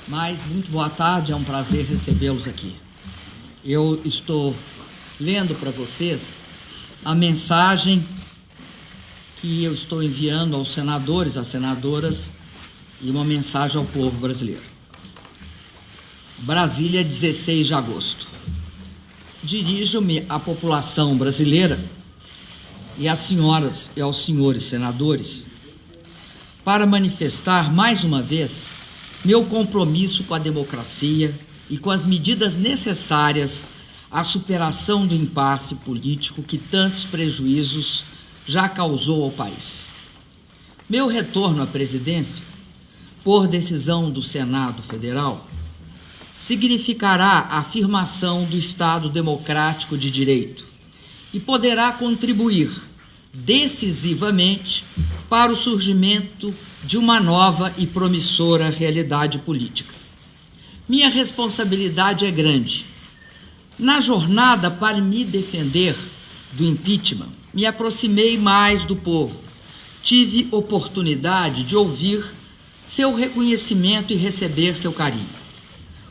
Mas muito boa tarde, é um prazer recebê-los aqui. Eu estou lendo para vocês a mensagem que eu estou enviando aos senadores, às senadoras, e uma mensagem ao povo brasileiro. Brasília, 16 de agosto. Dirijo-me à população brasileira e às senhoras e aos senhores senadores para manifestar mais uma vez meu compromisso com a democracia e com as medidas necessárias à superação do impasse político que tantos prejuízos já causou ao país. Meu retorno à presidência, por decisão do Senado Federal, significará a afirmação do Estado democrático de direito e poderá contribuir decisivamente para o surgimento de uma nova e promissora realidade política. Minha responsabilidade é grande. Na jornada para me defender do impeachment, me aproximei mais do povo. Tive oportunidade de ouvir seu reconhecimento e receber seu carinho.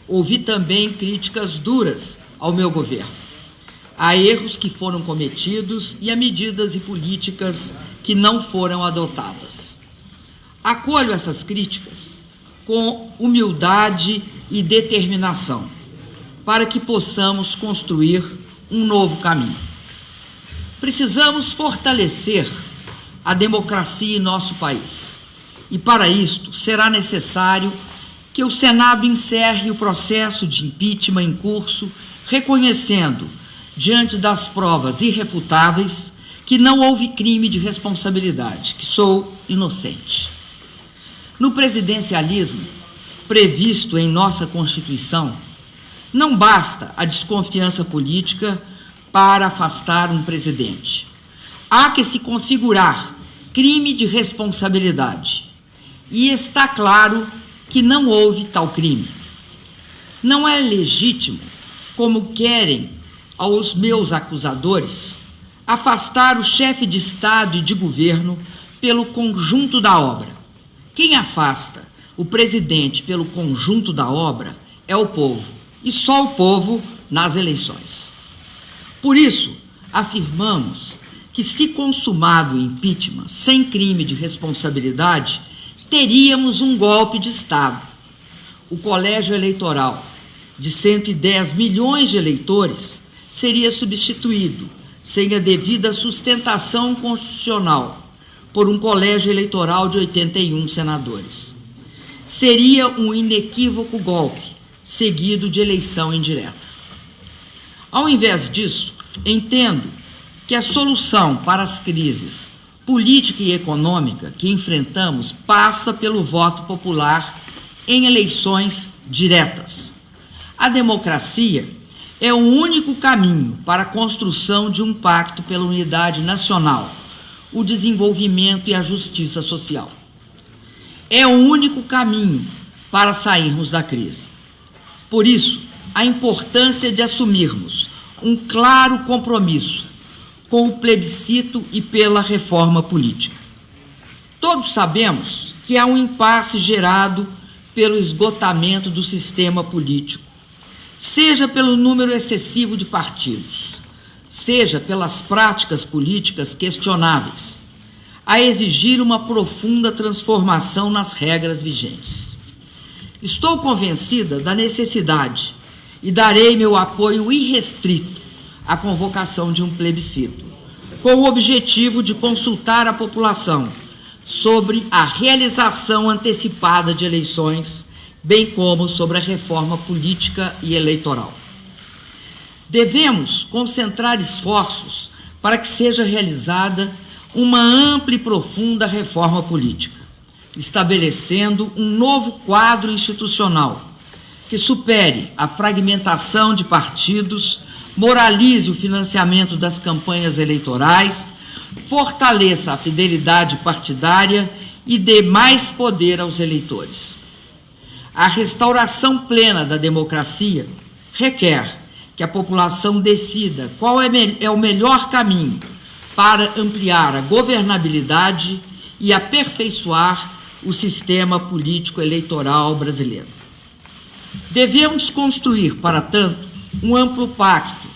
Ouvi também críticas duras ao meu governo, a erros que foram cometidos e a medidas e políticas que não foram adotadas. Acolho essas críticas com humildade e determinação, para que possamos construir um novo caminho. Precisamos fortalecer a democracia em nosso país, e para isto será necessário que o Senado encerre o processo de impeachment em curso, reconhecendo, diante das provas irrefutáveis, que não houve crime de responsabilidade, que sou inocente. No presidencialismo previsto em nossa Constituição, não basta a desconfiança política para afastar um presidente. Há que se configurar crime de responsabilidade. E está claro que não houve tal crime. Não é legítimo, como querem aos meus acusadores, afastar o chefe de Estado e de governo pelo conjunto da obra. Quem afasta o presidente pelo conjunto da obra é o povo, e só o povo nas eleições. Por isso, afirmamos que, se consumado o impeachment sem crime de responsabilidade, teríamos um golpe de Estado. O colégio eleitoral de 110 milhões de eleitores seria substituído, sem a devida sustentação constitucional, por um colégio eleitoral de 81 senadores. Seria um inequívoco golpe, seguido de eleição indireta. Ao invés disso, entendo que a solução para as crises política e econômica que enfrentamos passa pelo voto popular em eleições diretas. A democracia é o único caminho para a construção de um pacto pela unidade nacional, o desenvolvimento e a justiça social. É o único caminho para sairmos da crise. Por isso, a importância de assumirmos um claro compromisso com o plebiscito e pela reforma política. Todos sabemos que há um impasse gerado pelo esgotamento do sistema político, seja pelo número excessivo de partidos, seja pelas práticas políticas questionáveis, a exigir uma profunda transformação nas regras vigentes. Estou convencida da necessidade e darei meu apoio irrestrito à convocação de um plebiscito, com o objetivo de consultar a população sobre a realização antecipada de eleições, bem como sobre a reforma política e eleitoral. Devemos concentrar esforços para que seja realizada uma ampla e profunda reforma política, estabelecendo um novo quadro institucional que supere a fragmentação de partidos, moralize o financiamento das campanhas eleitorais, fortaleça a fidelidade partidária e dê mais poder aos eleitores. A restauração plena da democracia requer que a população decida qual é o melhor caminho para ampliar a governabilidade e aperfeiçoar o sistema político eleitoral brasileiro. Devemos construir, para tanto, um amplo pacto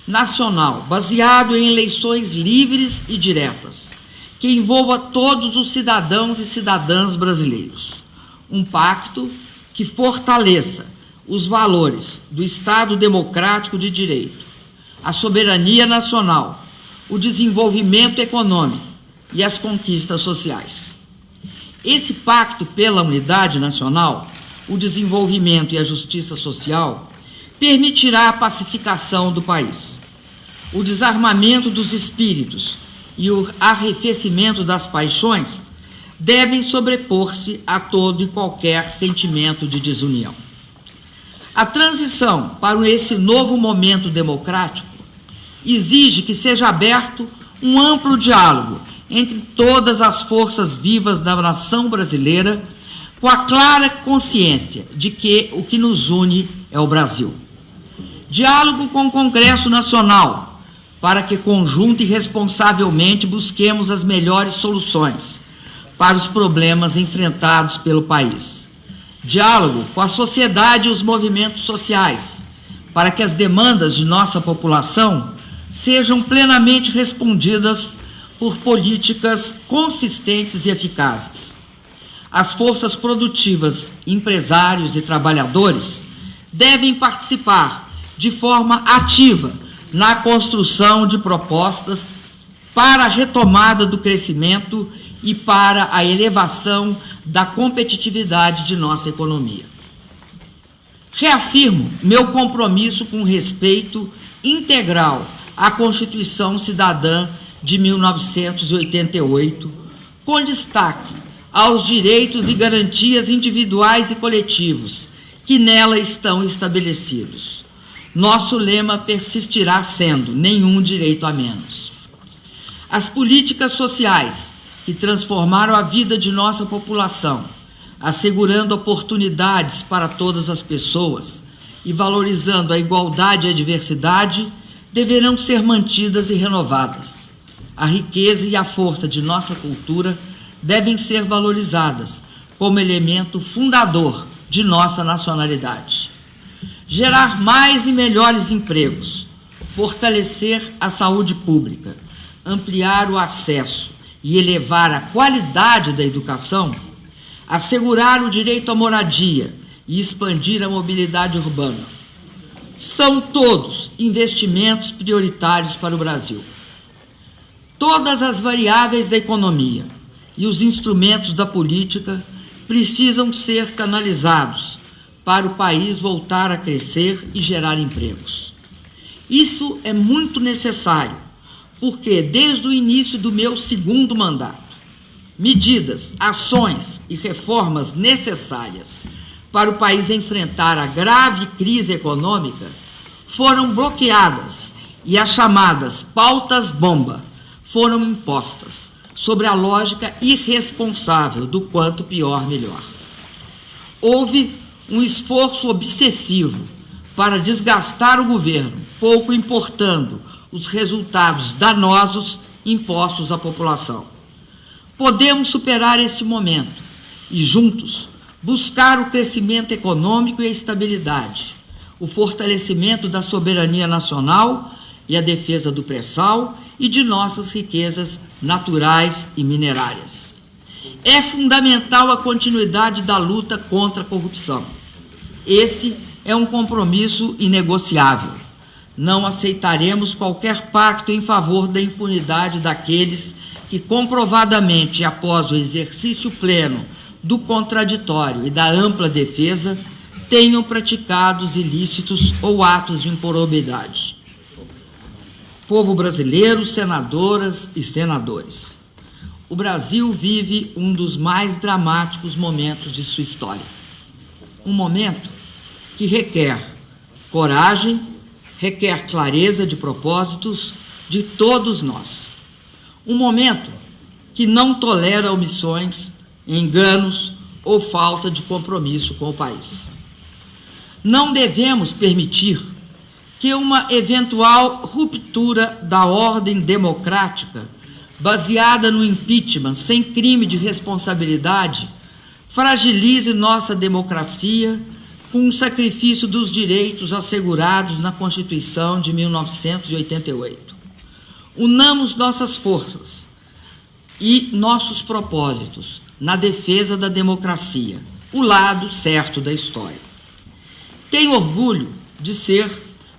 nacional baseado em eleições livres e diretas, que envolva todos os cidadãos e cidadãs brasileiros. Um pacto que fortaleça os valores do Estado democrático de direito, a soberania nacional, o desenvolvimento econômico e as conquistas sociais. Esse pacto pela unidade nacional, o desenvolvimento e a justiça social permitirá a pacificação do país, o desarmamento dos espíritos e o arrefecimento das paixões devem sobrepor-se a todo e qualquer sentimento de desunião. A transição para esse novo momento democrático exige que seja aberto um amplo diálogo entre todas as forças vivas da nação brasileira, com a clara consciência de que o que nos une é o Brasil. Diálogo com o Congresso Nacional, para que conjunta e responsavelmente busquemos as melhores soluções para os problemas enfrentados pelo país. Diálogo com a sociedade e os movimentos sociais, para que as demandas de nossa população sejam plenamente respondidas por políticas consistentes e eficazes. As forças produtivas, empresários e trabalhadores devem participar de forma ativa na construção de propostas para a retomada do crescimento e para a elevação da competitividade de nossa economia. Reafirmo meu compromisso com respeito integral à Constituição Cidadã de 1988, com destaque aos direitos e garantias individuais e coletivos que nela estão estabelecidos. Nosso lema persistirá sendo nenhum direito a menos. As políticas sociais que transformaram a vida de nossa população, assegurando oportunidades para todas as pessoas e valorizando a igualdade e a diversidade, deverão ser mantidas e renovadas. A riqueza e a força de nossa cultura devem ser valorizadas como elemento fundador de nossa nacionalidade. Gerar mais e melhores empregos, fortalecer a saúde pública, ampliar o acesso e elevar a qualidade da educação, assegurar o direito à moradia e expandir a mobilidade urbana. São todos investimentos prioritários para o Brasil. Todas as variáveis da economia e os instrumentos da política precisam ser canalizados para o país voltar a crescer e gerar empregos. Isso é muito necessário, porque desde o início do meu segundo mandato, medidas, ações e reformas necessárias para o país enfrentar a grave crise econômica foram bloqueadas e as chamadas pautas-bomba foram impostas sobre a lógica irresponsável do quanto pior, melhor. Houve um esforço obsessivo para desgastar o governo, pouco importando os resultados danosos impostos à população. Podemos superar este momento e, juntos, buscar o crescimento econômico e a estabilidade, o fortalecimento da soberania nacional e a defesa do pré-sal e de nossas riquezas naturais e minerárias. É fundamental a continuidade da luta contra a corrupção. Esse é um compromisso inegociável. Não aceitaremos qualquer pacto em favor da impunidade daqueles que, comprovadamente, após o exercício pleno do contraditório e da ampla defesa, tenham praticado os ilícitos ou atos de improbidade. Povo brasileiro, senadoras e senadores, o Brasil vive um dos mais dramáticos momentos de sua história. Um momento que requer coragem, requer clareza de propósitos de todos nós. Um momento que não tolera omissões, enganos ou falta de compromisso com o país. Não devemos permitir que uma eventual ruptura da ordem democrática, baseada no impeachment sem crime de responsabilidade, fragilize nossa democracia, com o sacrifício dos direitos assegurados na Constituição de 1988. Unamos nossas forças e nossos propósitos na defesa da democracia, o lado certo da história. Tenho orgulho de ser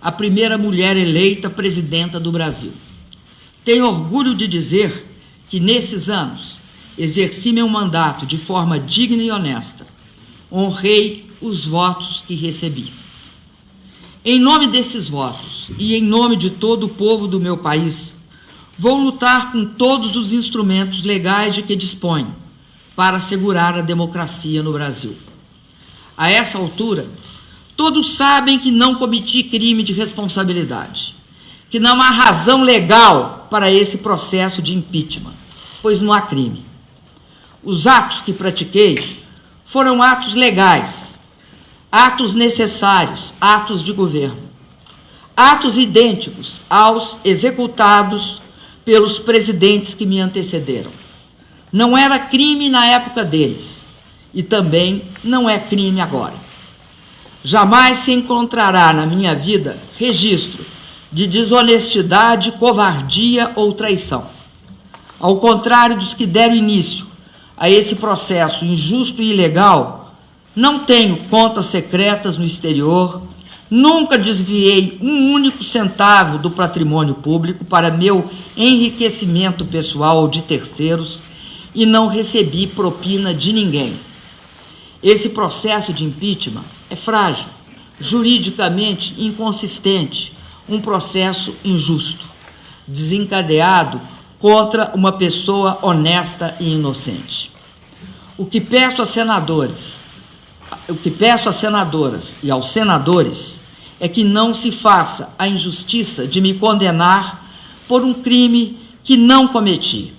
a primeira mulher eleita presidenta do Brasil. Tenho orgulho de dizer que, nesses anos, exerci meu mandato de forma digna e honesta. Honrei os votos que recebi. Em nome desses votos e em nome de todo o povo do meu país, vou lutar com todos os instrumentos legais de que disponho para assegurar a democracia no Brasil. A essa altura, todos sabem que não cometi crime de responsabilidade, que não há razão legal para esse processo de impeachment, pois não há crime. Os atos que pratiquei foram atos legais, atos necessários, atos de governo, atos idênticos aos executados pelos presidentes que me antecederam. Não era crime na época deles e também não é crime agora. Jamais se encontrará na minha vida registro de desonestidade, covardia ou traição. Ao contrário dos que deram início a esse processo injusto e ilegal, não tenho contas secretas no exterior, nunca desviei um único centavo do patrimônio público para meu enriquecimento pessoal ou de terceiros e não recebi propina de ninguém. Esse processo de impeachment é frágil, juridicamente inconsistente, um processo injusto, desencadeado contra uma pessoa honesta e inocente. O que peço às senadoras e aos senadores é que não se faça a injustiça de me condenar por um crime que não cometi.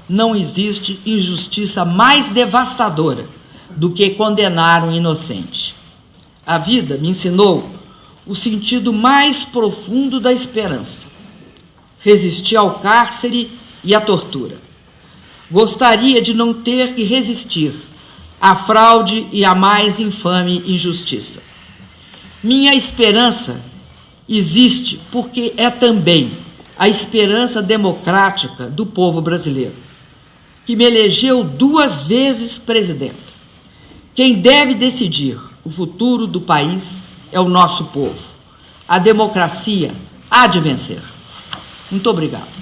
Não existe injustiça mais devastadora do que condenar um inocente. A vida me ensinou o sentido mais profundo da esperança. Resisti ao cárcere e à tortura. Gostaria de não ter que resistir à fraude e à mais infame injustiça. Minha esperança existe porque é também a esperança democrática do povo brasileiro, que me elegeu 2 vezes presidente. Quem deve decidir o futuro do país é o nosso povo. A democracia há de vencer. Muito obrigado.